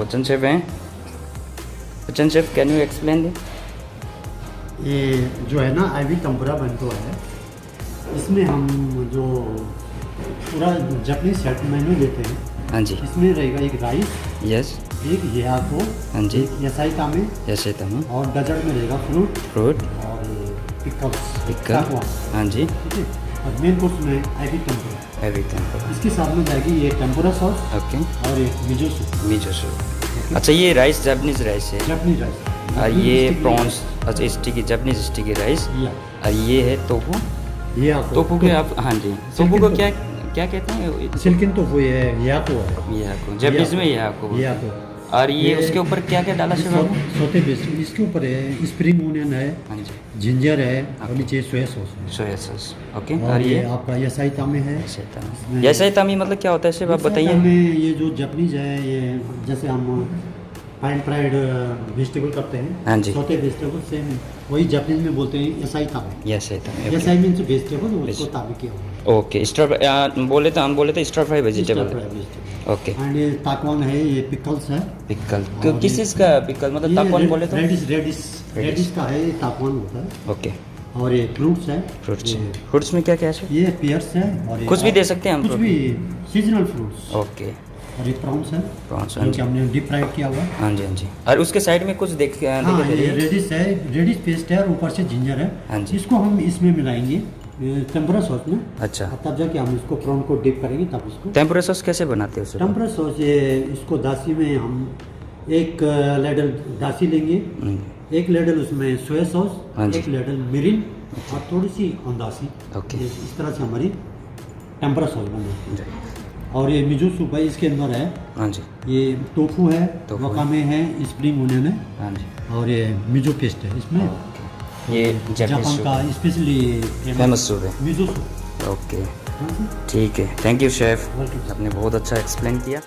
Bachchan chef हैं। Bachchan chef, can you explain the? ये जो है ना एबी टेम्पुरा बेंटो है, इसमें हम जो पूरा जापानीज सेट मेन्यू देते हैं। हाँ जी। इसमें रहेगा एक राइस, यस, एक याको, हाँ जी, एक यासाई तामे, जैसे तम और डेजर्ट में रहेगा फ्रूट फ्रूट और पिकल्स, पिकल, हाँ जी, ठीक है। और मेन कोर्स में एबी टेम्पुरा, एबी टेम्पुरा, इसके साथ में जाएगी ये टेम्पुरा सॉस ओके, और एक मिजो सूप, मिजो सूप। अच्छा, ये राइस जापानीज राइस है जापानीज राइस, और ये प्रॉन्स, अच्छा स्टिकी जापानीज स्टिकी राइस, या और ये है टोफू। ये आपको टोफू के आप, हाँ जी, टोफू को क्या क्या कहते हैं? सिल्किन टोफू है, याको है, ये आपको जापानीज में ये आपको, याको। और ये उसके ऊपर क्या क्या डाला शेफ आपने? सोते बेस इसके ऊपर है, स्प्रिंग ओनियन है, हाँ जी, जिंजर है, और नीचे सोया सॉस है, सोया सॉस, ओके। और ये आपका यासाई तामे है। यासाई तामी मतलब क्या होता है शेफ, आप बताइए। में ये जो जापानीज है, ये जैसे हम पैन फ्राइड वेजिटेबल करते हैं, हाँ जी, सोते वेजिटेबल सेम वही जापानीज में बोलते हैं यासाई तामे। यासाई तामी, यासाई मीन्स वेजिटेबल, उसको तामे किया हुआ है। ओके। स्टर बोले तो हम बोले तो stir fry vegetable, okay. And ये ताकवान है, ये पिकल्स है। पिकल किस चीज़ का पिकल, मतलब ताकवान बोले तो? रेडिश का है, ये ताकवान होता है। ओके। और ये फ्रूट्स है, फ्रूट्स में क्या क्या है? ये पियर्स है, और कुछ भी दे सकते हैं हम, कुछ भी सीजनल फ्रूट्स। ओके। और ये प्रॉन्स है, प्रॉन्स, जो कि हमने डीप फ्राइड किया हुआ है। हाँ जी, हाँ जी। और उसके साइड में कुछ देख हाँ, ये रेडिश है, रेडिश पेस्ट है, और ऊपर से जिंजर है। हाँ जी। इसको हम इसमें मिलाएंगे टेम्पुरा सॉस में। अच्छा, तब जाके हम इसको प्रॉन को डिप करेंगे, तब इसको टेम्पुरा सॉस कैसे बनाते हैं? टेम्पुरा सॉस ये इसको दासी में हम एक लेडल दासी लेंगे, एक लेडल उसमें सोया सॉस, हाँ जी, एक लेडल मिरिन, और थोड़ी सी अंदासी। ओके। इस तरह से हमारी टेम्पुरा सॉस बने। और ये मिजो सूप है, इसके अंदर है, हाँ जी, ये टोफू है, वकामे है, स्प्रिंग ओनियन है, हाँ जी, और ये मिजो पेस्ट है इसमें। ये जापान का स्पेशली फेमस सूप है, मिजो सूप। ओके, ठीक है। थैंक यू शेफ, आपने बहुत अच्छा एक्सप्लेन किया।